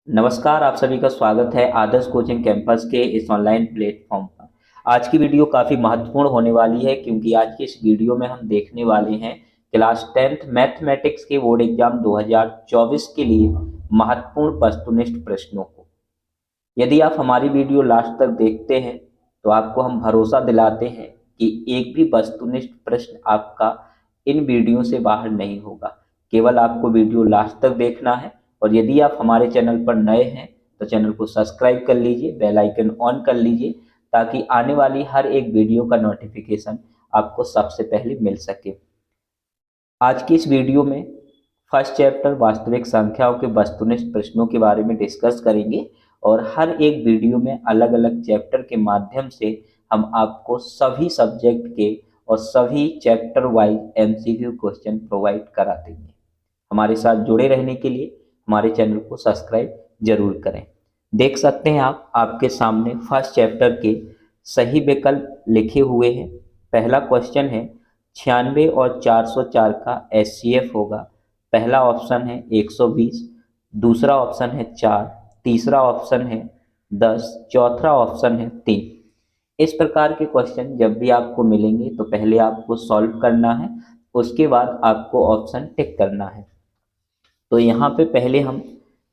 नमस्कार, आप सभी का स्वागत है आदर्श कोचिंग कैंपस के इस ऑनलाइन प्लेटफॉर्म पर। आज की वीडियो काफ़ी महत्वपूर्ण होने वाली है क्योंकि आज की इस वीडियो में हम देखने वाले हैं क्लास 10th मैथमेटिक्स के बोर्ड एग्जाम 2024 के लिए महत्वपूर्ण वस्तुनिष्ठ प्रश्नों को। यदि आप हमारी वीडियो लास्ट तक देखते हैं तो आपको हम भरोसा दिलाते हैं कि एक भी वस्तुनिष्ठ प्रश्न आपका इन वीडियो से बाहर नहीं होगा। केवल आपको वीडियो लास्ट तक देखना है और यदि आप हमारे चैनल पर नए हैं तो चैनल को सब्सक्राइब कर लीजिए, बेल आइकन ऑन कर लीजिए ताकि आने वाली हर एक वीडियो का नोटिफिकेशन आपको सबसे पहले मिल सके। आज की इस वीडियो में फर्स्ट चैप्टर वास्तविक संख्याओं के वस्तुनिष्ठ प्रश्नों के बारे में डिस्कस करेंगे और हर एक वीडियो में अलग अलग चैप्टर के माध्यम से हम आपको सभी सब्जेक्ट के और सभी chapter wise MCQ question provide करा देंगे। हमारे साथ जुड़े रहने के लिए हमारे चैनल को सब्सक्राइब जरूर करें। देख सकते हैं आप आपके सामने फर्स्ट चैप्टर के सही विकल्प लिखे हुए हैं। पहला क्वेश्चन है 96 और 404 का एचसीएफ होगा। पहला ऑप्शन है 120, दूसरा ऑप्शन है 4, तीसरा ऑप्शन है 10, चौथा ऑप्शन है 3। इस प्रकार के क्वेश्चन जब भी आपको मिलेंगे तो पहले आपको सॉल्व करना है, उसके बाद आपको ऑप्शन टिक करना है। तो यहाँ पे पहले हम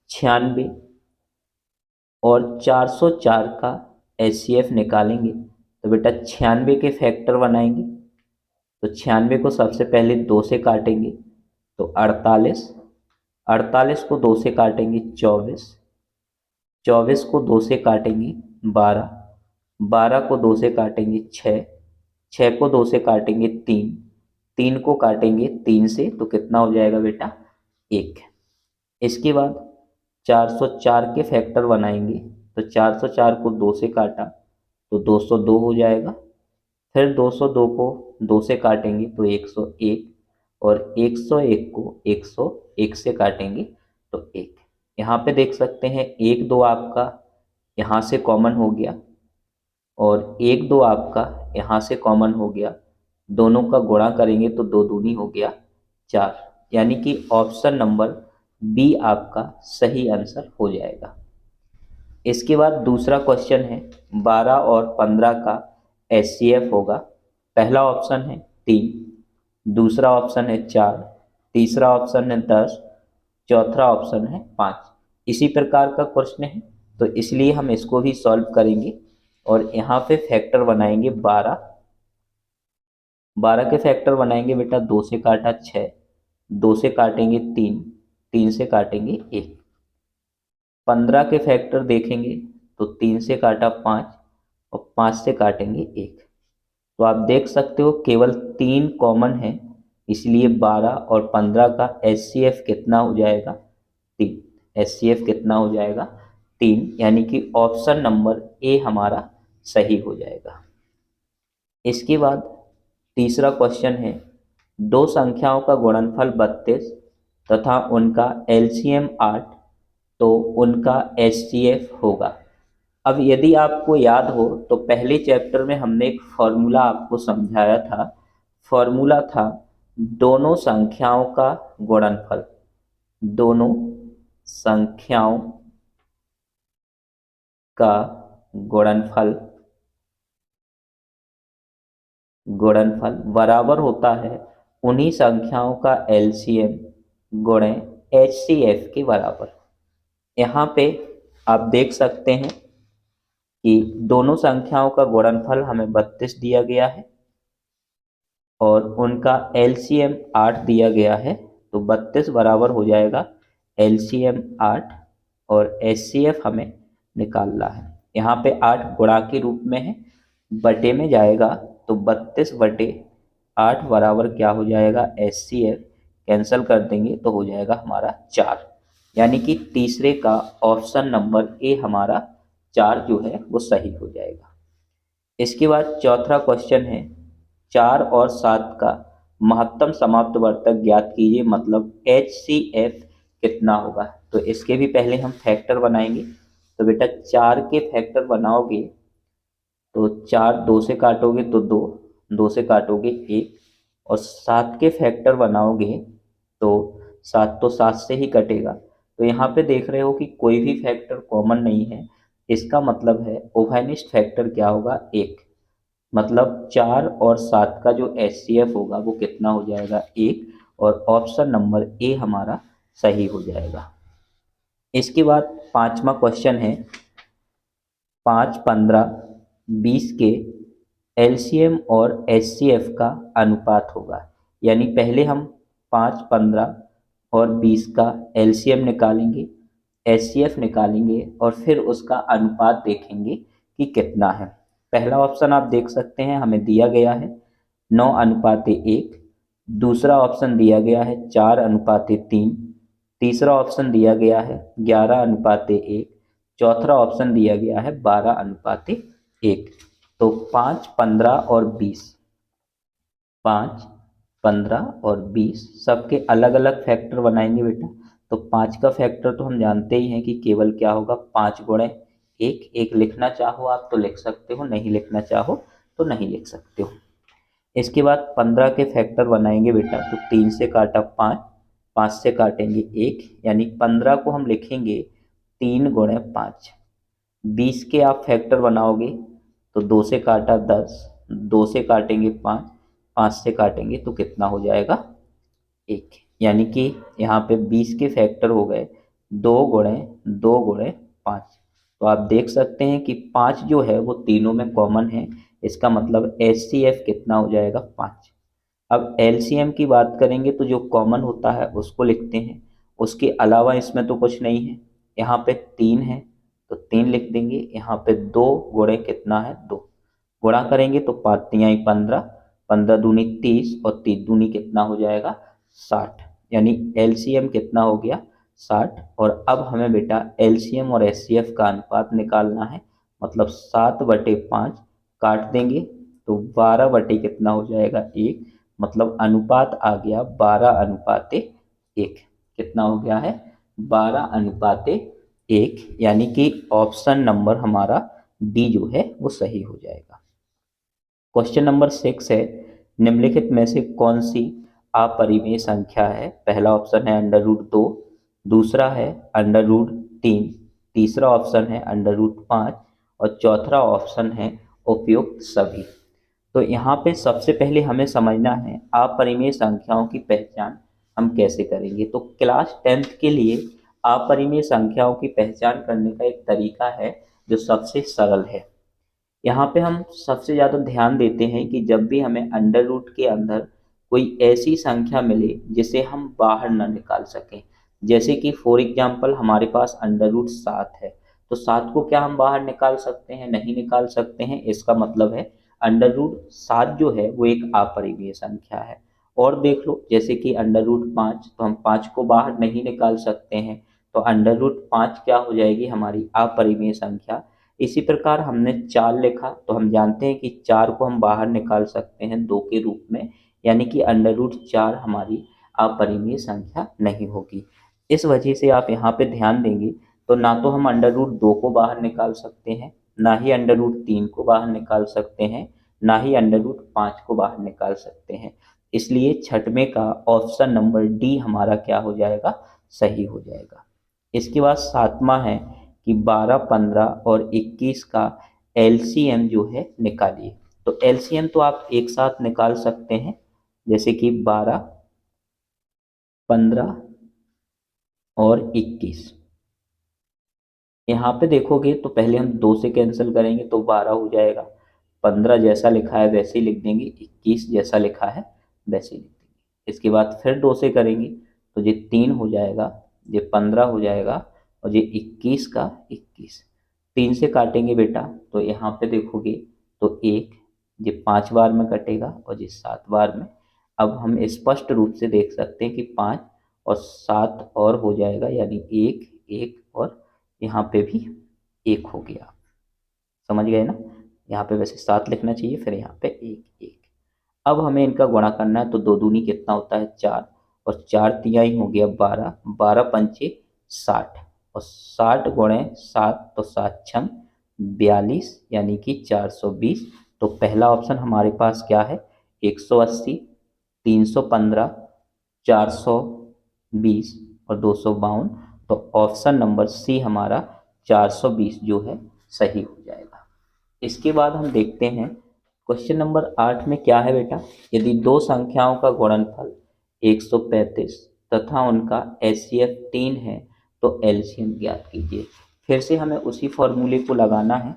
96 और 404 का एचसीएफ निकालेंगे। तो बेटा 96 के फैक्टर बनाएंगे तो 96 को सबसे पहले 2 से काटेंगे तो 48, 48 को 2 से काटेंगे 24, 24 को 2 से काटेंगे 12, 12 को 2 से काटेंगे 6, 6 को 2 से काटेंगे 3, 3 को काटेंगे 3 से तो कितना हो जाएगा बेटा 1। इसके बाद 404 के फैक्टर बनाएंगे तो 404 को 2 से काटा तो 202 हो जाएगा। फिर 202 को 2 से काटेंगे तो 101 और 101 को 101 से काटेंगे तो 1। यहाँ पे देख सकते हैं 1 2 आपका यहाँ से कॉमन हो गया और 1 2 आपका यहाँ से कॉमन हो गया। दोनों का गुणा करेंगे तो 2 दूनी हो गया 4, यानी कि ऑप्शन नंबर बी आपका सही आंसर हो जाएगा। इसके बाद दूसरा क्वेश्चन है 12 और 15 का एचसीएफ होगा। पहला ऑप्शन है 3, दूसरा ऑप्शन है 4, तीसरा ऑप्शन है 10, चौथा ऑप्शन है 5। इसी प्रकार का क्वेश्चन है तो इसलिए हम इसको भी सॉल्व करेंगे और यहाँ पे फैक्टर बनाएंगे 12, 12 के फैक्टर बनाएंगे बेटा 2 से काटा 6, 2 से काटेंगे 3, 3 से काटेंगे 1। 15 के फैक्टर देखेंगे तो 3 से काटा 5 और 5 से काटेंगे 1। तो आप देख सकते हो केवल 3 कॉमन है, इसलिए 12 और 15 का एचसीएफ कितना हो जाएगा 3। एचसीएफ कितना हो जाएगा 3, यानी कि ऑप्शन नंबर ए हमारा सही हो जाएगा। इसके बाद तीसरा क्वेश्चन है दो संख्याओं का गुणनफल 32 तथा उनका एलसीएम 8 तो उनका एचसीएफ होगा। अब यदि आपको याद हो तो पहले चैप्टर में हमने एक फॉर्मूला आपको समझाया था। फॉर्मूला था दोनों संख्याओं का गुणनफल, दोनों संख्याओं का गुणनफल गुणनफल बराबर होता है उन्हीं संख्याओं का एलसीएम गुणे एचसीएफ के बराबर। यहाँ पे आप देख सकते हैं कि दोनों संख्याओं का गुणनफल हमें 32 दिया गया है और उनका एलसीएम 8 दिया गया है। तो 32 बराबर हो जाएगा एलसीएम 8 और एचसीएफ हमें निकालना है। यहाँ पे 8 गुणा के रूप में है, बटे में जाएगा तो 32 बटे 8 बराबर क्या हो जाएगा एचसीएफ, कैंसिल कर देंगे तो हो जाएगा हमारा 4, यानी कि तीसरे का ऑप्शन नंबर ए हमारा 4 जो है वो सही हो जाएगा। इसके बाद चौथा क्वेश्चन है 4 और 7 का महत्तम समाप्त वर्तक ज्ञात कीजिए, मतलब एचसीएफ कितना होगा। तो इसके भी पहले हम फैक्टर बनाएंगे। तो बेटा 4 के फैक्टर बनाओगे तो 4 2 से काटोगे तो 2, 2 से काटोगे 1 और 7 के फैक्टर बनाओगे तो 7 तो 7 से ही कटेगा तो यहाँ पे देख रहे हो कि कोई भी फैक्टर कॉमन नहीं है, इसका मतलब है उभयनिष्ठ फैक्टर क्या होगा, 1। मतलब 4 और 7 का जो HCF होगा वो कितना हो जाएगा, 1, और ऑप्शन नंबर ए हमारा सही हो जाएगा। इसके बाद पांचवा क्वेश्चन है, 5, 15, 20 के LCM और HCF का अनुपात होगा। यानी पहले हम 5, 15 और 20 का LCM निकालेंगे, HCF निकालेंगे और फिर उसका अनुपात देखेंगे कि कितना है। पहला ऑप्शन आप देख सकते हैं हमें दिया गया है 9:1, दूसरा ऑप्शन दिया गया है 4:3, तीसरा ऑप्शन दिया गया है 11:1, चौथा ऑप्शन दिया गया है 12:1। तो 5, 15 और 20, 5, 15 और 20 सबके अलग अलग फैक्टर बनाएंगे बेटा। तो 5 का फैक्टर तो हम जानते ही हैं कि केवल क्या होगा, 5 गुणे 1। 1 लिखना चाहो आप तो लिख सकते हो, नहीं लिखना चाहो तो नहीं लिख सकते हो। इसके बाद 15 के फैक्टर बनाएंगे बेटा। तो 3 से काटा 5, 5 से काटेंगे 1, यानी 15 को हम लिखेंगे 3 गुणे 5। 20 के आप फैक्टर बनाओगे तो 2 से काटा 10, 2 से काटेंगे 5, 5 से काटेंगे तो कितना हो जाएगा, 1। यानी कि यहाँ पे 20 के फैक्टर हो गए 2 गुणे 2 गुणे 5। तो आप देख सकते हैं कि 5 जो है वो तीनों में कॉमन है, इसका मतलब HCF कितना हो जाएगा, 5। अब LCM की बात करेंगे तो जो कॉमन होता है उसको लिखते हैं, उसके अलावा इसमें तो कुछ नहीं है। यहाँ पे 3 है तो 3 लिख देंगे, यहाँ पे 2 गुणे कितना है, 2। गुणा करेंगे तो 5 तियाई 15, 15 दूनी 30 और 3 दूनी कितना हो जाएगा, 60। यानी LCM कितना हो गया, 60। और अब हमें बेटा LCM और HCF का अनुपात निकालना है। मतलब 7/5 काट देंगे तो 12 कितना हो जाएगा, 1। मतलब अनुपात आ गया 12:1। कितना हो गया है, 12:1। यानी कि ऑप्शन नंबर हमारा डी जो है वो सही हो जाएगा। क्वेश्चन नंबर 6 है, निम्नलिखित में से कौन सी अपरिमेय संख्या है। पहला ऑप्शन है √2, दूसरा है √3, तीसरा ऑप्शन है √5 और चौथा ऑप्शन है उपयुक्त सभी। तो यहाँ पे सबसे पहले हमें समझना है अपरिमेय संख्याओं की पहचान हम कैसे करेंगे। तो क्लास 10th के लिए अपरिमेय संख्याओं की पहचान करने का एक तरीका है जो सबसे सरल है। यहाँ पे हम सबसे ज़्यादा ध्यान देते हैं कि जब भी हमें अंडर रूट के अंदर कोई ऐसी संख्या मिले जिसे हम बाहर ना निकाल सकें। जैसे कि फॉर एग्जांपल हमारे पास √7 है, तो 7 को क्या हम बाहर निकाल सकते हैं, नहीं निकाल सकते हैं। इसका मतलब है √7 जो है वो एक अपरिमेय संख्या है। और देख लो जैसे कि √5, तो हम 5 को बाहर नहीं निकाल सकते हैं, तो √5 क्या हो जाएगी, हमारी अपरिमेय संख्या। इसी प्रकार हमने 4 लिखा तो हम जानते हैं कि 4 को हम बाहर निकाल सकते हैं 2 के रूप में, यानी कि √4 हमारी अपरिमेय संख्या नहीं होगी। इस वजह से आप यहाँ पे ध्यान देंगे तो ना तो हम √2 को बाहर निकाल सकते हैं, ना ही √3 को बाहर निकाल सकते हैं, ना ही √5 को बाहर निकाल सकते हैं। इसलिए छठवें का ऑप्शन नंबर डी हमारा क्या हो जाएगा, सही हो जाएगा। इसके बाद सातवां है कि 12, 15 और 21 का LCM जो है निकालिए। तो LCM तो आप एक साथ निकाल सकते हैं, जैसे कि 12, 15 और 21। यहाँ पे देखोगे तो पहले हम 2 से कैंसिल करेंगे तो 12 हो जाएगा, 15 जैसा लिखा है वैसे ही लिख देंगे, 21 जैसा लिखा है वैसे ही लिख देंगे। इसके बाद फिर 2 से करेंगे तो ये 3 हो जाएगा, ये 15 हो जाएगा और ये 21 का 21। 3 से काटेंगे बेटा तो यहाँ पे देखोगे तो 1, ये 5 बार में कटेगा और ये 7 बार में। अब हम स्पष्ट रूप से देख सकते हैं कि 5 और 7 और हो जाएगा, यानी 1, 1 और यहाँ पे भी 1 हो गया। समझ गए ना, यहाँ पे वैसे 7 लिखना चाहिए, फिर यहाँ पे 1, 1। अब हमें इनका गुणा करना है तो 2 दूनी कितना होता है, 4 और 4 तिहाई हो गया 12, 12 पंचे 60 और 60 गुणे 7 तो 7 छम 42, यानी कि 420। तो पहला ऑप्शन हमारे पास क्या है, 180, 315, 420 और 252। तो ऑप्शन नंबर सी हमारा 420 जो है सही हो जाएगा। इसके बाद हम देखते हैं क्वेश्चन नंबर 8 में क्या है बेटा। यदि दो संख्याओं का गुणनफल 135 तथा उनका एचसीएफ 3 है तो एलसीएम ज्ञात कीजिए। फिर से हमें उसी फॉर्मूले को लगाना है।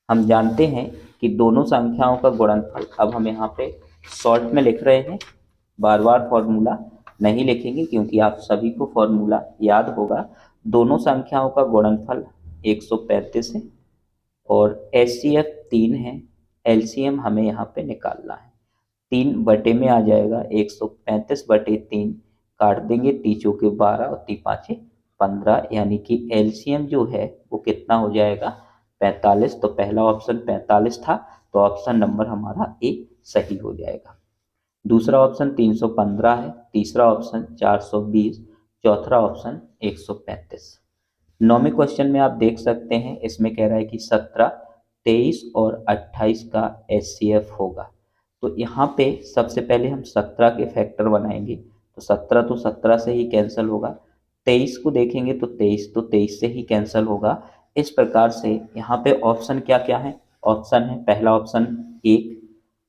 हम जानते हैं कि दोनों संख्याओं का गुणनफल, अब हम यहाँ पे शॉर्ट में लिख रहे हैं, बार बार फॉर्मूला नहीं लिखेंगे क्योंकि आप सभी को फॉर्मूला याद होगा। दोनों संख्याओं का गुणनफल 135 है और एचसीएफ 3 है। एलसीएम हमें यहाँ पे निकालना है। 3 बटे में आ जाएगा 135 बटे 3, काट देंगे, तीचों के 12 और ती पाँचे 15, यानी कि एलसीएम जो है वो कितना हो जाएगा 45। तो पहला ऑप्शन 45 था, तो ऑप्शन नंबर हमारा ए सही हो जाएगा। दूसरा ऑप्शन 315 है, तीसरा ऑप्शन 420, चौथा ऑप्शन 135। 9वें क्वेश्चन में आप देख सकते हैं, इसमें कह रहा है कि 17, 23 और 28 का एचसीएफ होगा। तो यहाँ पे सबसे पहले हम 17 के फैक्टर बनाएंगे, तो 17 तो 17 से ही कैंसिल होगा। 23 को देखेंगे तो 23 से ही कैंसिल होगा। इस प्रकार से यहाँ पे ऑप्शन क्या क्या है, ऑप्शन है पहला ऑप्शन 1,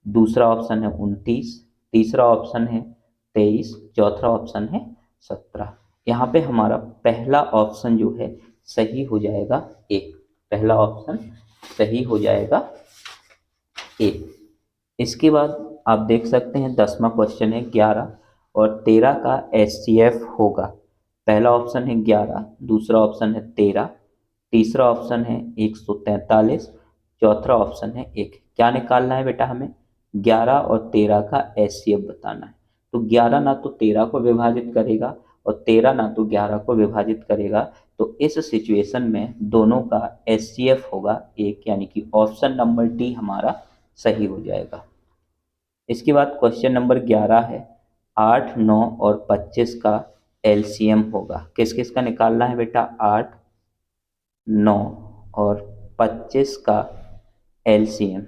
दूसरा ऑप्शन है 29, तीसरा ऑप्शन है 23, चौथा ऑप्शन है 17। यहाँ पे हमारा पहला ऑप्शन जो है सही हो जाएगा ए। पहला ऑप्शन सही हो जाएगा ए। इसके बाद आप देख सकते हैं 10वां क्वेश्चन है 11 और 13 का एचसीएफ होगा। पहला ऑप्शन है 11, दूसरा ऑप्शन है 13, तीसरा ऑप्शन है 143, चौथा ऑप्शन है 1। क्या निकालना है बेटा हमें, 11 और 13 का एचसीएफ बताना है। तो 11 ना तो 13 को विभाजित करेगा और 13 ना तो 11 को विभाजित करेगा, तो इस सिचुएशन में दोनों का एचसीएफ होगा 1, यानी कि ऑप्शन नंबर डी हमारा सही हो जाएगा। इसके बाद क्वेश्चन नंबर 11 है 8, 9 और 25 का एलसीएम होगा। किस किस का निकालना है बेटा, 8, 9 और 25 का एलसीएम।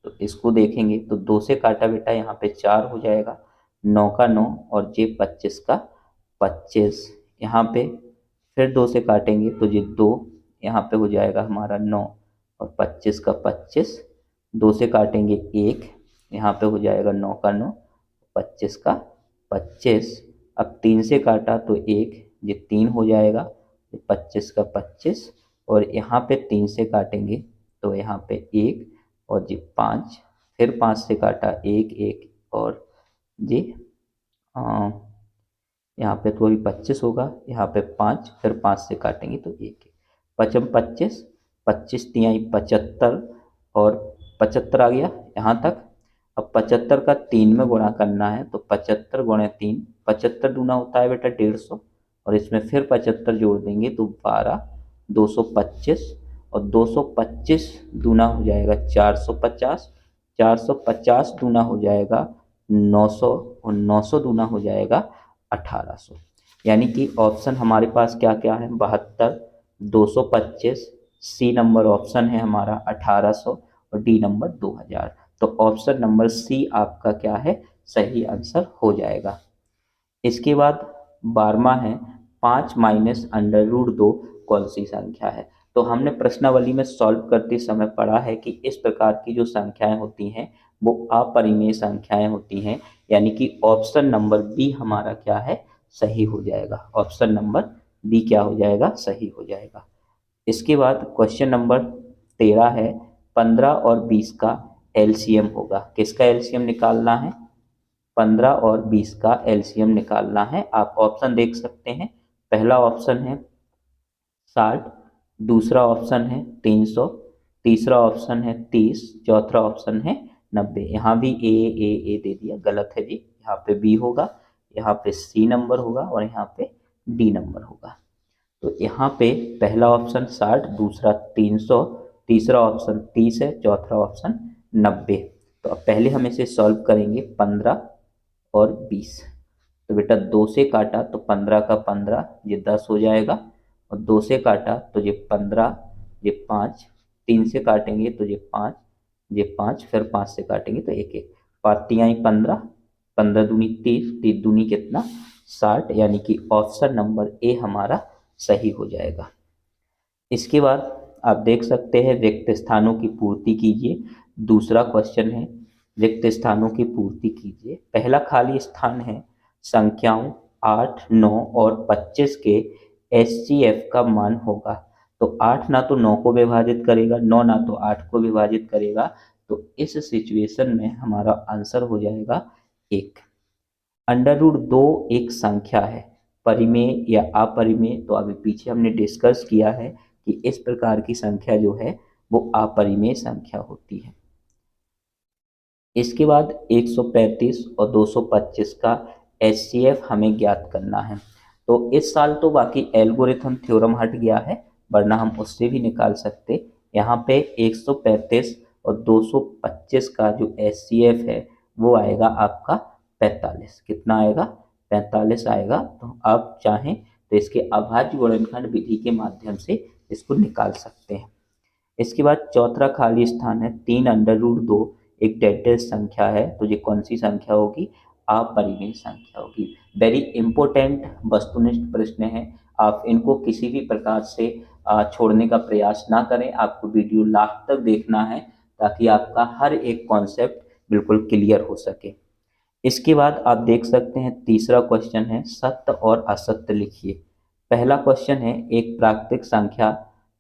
तो इसको देखेंगे तो 2 से काटा बेटा, यहाँ पे 4 हो जाएगा, 9 का 9 और जे 25 का 25। यहाँ पे फिर 2 से काटेंगे तो ये 2, यहाँ पे हो जाएगा हमारा 9 और 25 का 25। 2 से काटेंगे 1, यहाँ पे हो जाएगा 9 का 9, 25 का 25। अब 3 से काटा तो 1, ये 3 हो जाएगा, 25 का 25। और यहाँ पे 3 से काटेंगे तो यहाँ पे 1 और जी 5, फिर 5 से काटा 1 1 और जी यहाँ पे तो अभी 25 होगा, यहाँ पे 5, फिर 5 से काटेंगे तो 1 पचम 25, 25 तिहाई 75 और 75 आ गया यहाँ तक। अब 75 का 3 में गुणा करना है, तो 75 गुणे 3, 75 दूना होता है बेटा 150 और इसमें फिर 75 जोड़ देंगे तो 12, 225 और 225 दूना हो जाएगा 450, 450 दूना हो जाएगा 900 और 900 दूना हो जाएगा 1800। यानी कि ऑप्शन हमारे पास क्या क्या है, 72, 225, सी नंबर ऑप्शन है हमारा 1800 और डी नंबर 2000। तो ऑप्शन नंबर सी आपका क्या है, सही आंसर हो जाएगा। इसके बाद 12वां है 5 माइनस √2 कौन सी संख्या है। तो हमने प्रश्नावली में सॉल्व करते समय पढ़ा है कि इस प्रकार की जो संख्याएं होती हैं वो अपरिमेय संख्याएं होती हैं, यानी कि ऑप्शन नंबर बी हमारा क्या है, सही हो जाएगा। ऑप्शन नंबर बी क्या हो जाएगा, सही हो जाएगा। इसके बाद क्वेश्चन नंबर 13 है 15 और 20 का एलसीएम होगा। किसका एलसीएम निकालना है, 15 और 20 का एलसीएम निकालना है। आप ऑप्शन देख सकते हैं, पहला ऑप्शन है 60, दूसरा ऑप्शन है 300, तीसरा ऑप्शन है 30, चौथा ऑप्शन है 90। यहाँ भी ए दे दिया, गलत है जी, यहाँ पे बी होगा, यहाँ पे सी नंबर होगा और यहाँ पे डी नंबर होगा। तो यहाँ पे पहला ऑप्शन 60, दूसरा 300, तीसरा ऑप्शन 30 है, चौथा ऑप्शन 90। तो अब पहले हम इसे सॉल्व करेंगे 15 और 20। तो बेटा 2 से काटा तो 15 का 15, ये 10 हो जाएगा और 2 से काटा तो ये 15, ये 5, 3 से काटेंगे तो ये 5, ये 5, फिर 5 से काटेंगे तो 1 1, 5 तिहाई 15, 15 दूनी 30, 30 दूनी कितना 60, यानी कि ऑप्शन नंबर ए हमारा सही हो जाएगा। इसके बाद आप देख सकते हैं रिक्त स्थानों की पूर्ति कीजिए। दूसरा क्वेश्चन है रिक्त स्थानों की पूर्ति कीजिए। पहला खाली स्थान है संख्याओं 8, 9 और 25 के एचसीएफ का मान होगा। तो 8 ना तो 9 को विभाजित करेगा, 9 ना तो 8 को विभाजित करेगा। तो इस सिचुएशन में हमारा आंसर हो जाएगा 1। √2 एक संख्या है, परिमेय या अपरिमेय। तो अभी पीछे हमने डिस्कस किया है कि इस प्रकार की संख्या जो है वो अपरिमेय संख्या होती है। इसके बाद 135 और 225 का एचसीएफ हमें ज्ञात करना है। तो इस साल तो बाकी एल्गोरिथम थ्योरम हट गया है, वरना हम उससे भी निकाल सकते। यहाँ पे 135 और 225 का जो एचसीएफ है वो आएगा आपका 45। कितना आएगा? 45 आएगा। तो आप चाहें तो इसके अभाज्य गुणनखंड विधि के माध्यम से इसको निकाल सकते हैं। इसके बाद चौथा खाली स्थान है 3√2 एक डेड संख्या है। तो ये कौन सी संख्या होगी? अपरिमेय संख्या होगी। वेरी इंपॉर्टेंट वस्तुनिष्ठ प्रश्न है, आप इनको किसी भी प्रकार से छोड़ने का प्रयास ना करें। आपको वीडियो लास्ट तक देखना है ताकि आपका हर एक कॉन्सेप्ट बिल्कुल क्लियर हो सके। इसके बाद आप देख सकते हैं तीसरा क्वेश्चन है सत्य और असत्य लिखिए। पहला क्वेश्चन है एक प्राकृतिक संख्या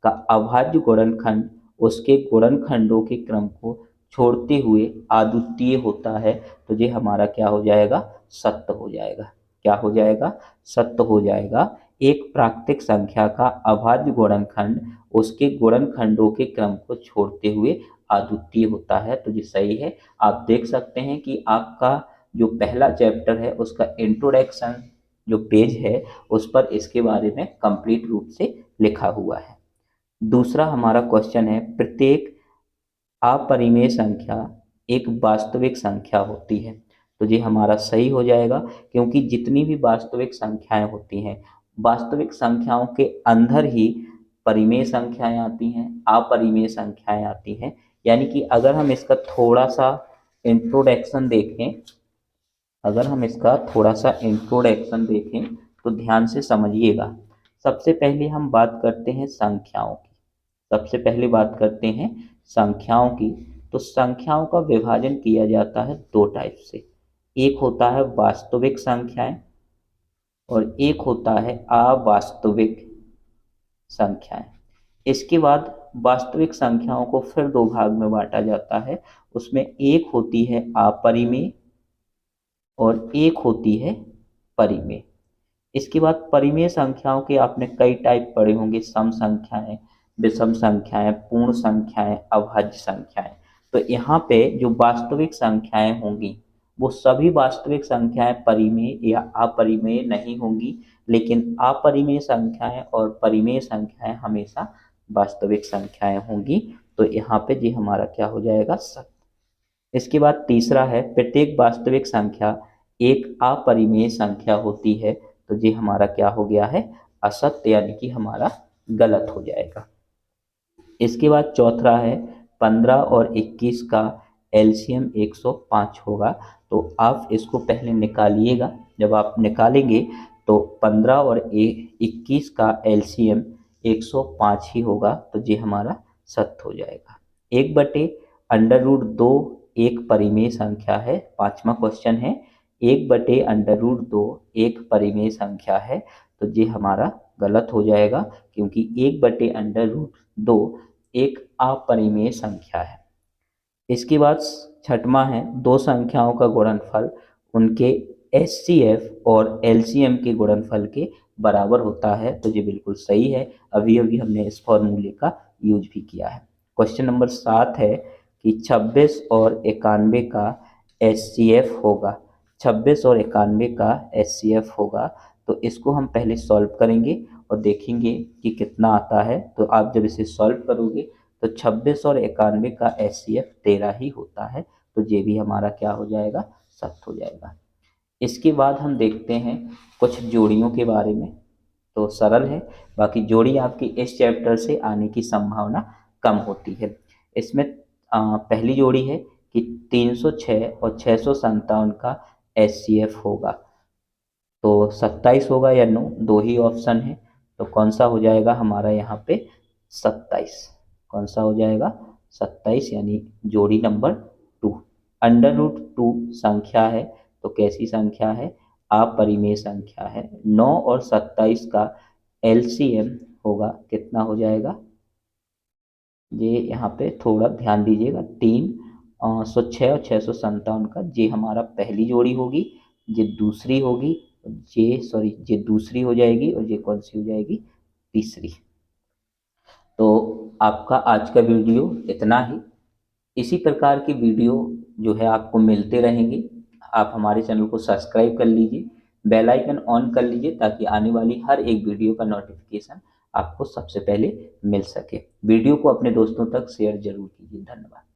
का अभाज्य गुणनखंड उसके गुणनखंडों के क्रम को छोड़ते हुए अद्वितीय होता है। तो ये हमारा क्या हो जाएगा? सत्य हो जाएगा। क्या हो जाएगा? सत्य हो जाएगा। एक प्राकृतिक संख्या का अभाज्य गुणनखंड उसके गुणनखंडों के क्रम को छोड़ते हुए अद्वितीय होता है। तो ये सही है। आप देख सकते हैं कि आपका जो पहला चैप्टर है उसका इंट्रोडक्शन जो पेज है उस पर इसके बारे में कंप्लीट रूप से लिखा हुआ है। दूसरा हमारा क्वेश्चन है प्रत्येक अपरिमेय संख्या एक वास्तविक संख्या होती है। तो ये हमारा सही हो जाएगा, क्योंकि जितनी भी वास्तविक संख्याएं होती हैं, वास्तविक संख्याओं के अंदर ही परिमेय संख्याएं आती हैं, अपरिमेय संख्याएं आती हैं। यानी कि अगर हम इसका थोड़ा सा इंट्रोडक्शन देखें, तो ध्यान से समझिएगा। सबसे पहले हम बात करते हैं संख्याओं की। तो संख्याओं का विभाजन किया जाता है दो टाइप से। एक होता है वास्तविक संख्याएं और एक होता है अवास्तविक संख्याएं। इसके बाद वास्तविक संख्याओं को फिर दो भाग में बांटा जाता है। उसमें एक होती है अपरिमेय और एक होती है परिमेय। इसके बाद परिमेय संख्याओं के आपने कई टाइप पढ़े होंगे, सम संख्याएं, विषम संख्याएं, पूर्ण संख्याएं, अभाज्य संख्याएं। तो यहाँ पे जो वास्तविक संख्याएं होंगी वो सभी वास्तविक संख्याएं परिमेय या अपरिमेय नहीं होंगी, लेकिन अपरिमेय संख्याएं और परिमेय संख्याएं हमेशा वास्तविक संख्याएं होंगी। तो यहाँ पे जी हमारा क्या हो जाएगा? सत्य। इसके बाद तीसरा है प्रत्येक वास्तविक संख्या एक अपरिमेय संख्या होती है। तो ये हमारा क्या हो गया है? असत्य, यानी कि हमारा गलत हो जाएगा। इसके बाद चौथा है 15 और 21 का एलसीएम 105 होगा। तो आप इसको पहले निकालिएगा। जब आप निकालेंगे तो 15 और 21 का एलसीएम 105 ही होगा। तो ये हमारा सत्य हो जाएगा। 1/√2 एक परिमेय संख्या है। पांचवा क्वेश्चन है 1/√2 एक परिमेय संख्या है। तो ये हमारा गलत हो जाएगा, क्योंकि 1/√2 एक अपरिमेय संख्या है। इसके बाद छठवां है दो संख्याओं का गुणनफल उनके एचसीएफ और एलसीएम के गुणनफल के बराबर होता है। तो ये बिल्कुल सही है। अभी अभी हमने इस फॉर्मूले का यूज भी किया है। क्वेश्चन नंबर 7 है कि 26 और 91 का एचसीएफ होगा। 26 और 91 का एचसीएफ होगा। तो इसको हम पहले सॉल्व करेंगे और देखेंगे कि कितना आता है। तो आप जब इसे सॉल्व करोगे तो 26 और 91 का एचसीएफ 13 ही होता है। तो ये भी हमारा क्या हो जाएगा? सत्य हो जाएगा। इसके बाद हम देखते हैं कुछ जोड़ियों के बारे में। तो सरल है, बाकी जोड़ी आपकी इस चैप्टर से आने की संभावना कम होती है। इसमें पहली जोड़ी है कि 306 और 657 का एचसीएफ होगा। तो 27 होगा या नो, दो ही ऑप्शन है। तो कौन सा हो जाएगा हमारा यहाँ पे 27। कौन सा हो जाएगा 27, यानी जोड़ी नंबर 2। √2 संख्या है तो कैसी संख्या है, अपरिमेय संख्या है। 9 और 27 का एलसीएम होगा, कितना हो जाएगा, ये यहाँ पे थोड़ा ध्यान दीजिएगा, 306 और 657 का, ये हमारा पहली जोड़ी होगी, ये दूसरी होगी, ये दूसरी हो जाएगी, और ये कौन सी हो जाएगी, तीसरी। तो आपका आज का वीडियो इतना ही। इसी प्रकार की वीडियो जो है आपको मिलते रहेंगे। आप हमारे चैनल को सब्सक्राइब कर लीजिए, बेल आइकन ऑन कर लीजिए, ताकि आने वाली हर एक वीडियो का नोटिफिकेशन आपको सबसे पहले मिल सके। वीडियो को अपने दोस्तों तक शेयर जरूर कीजिए। धन्यवाद।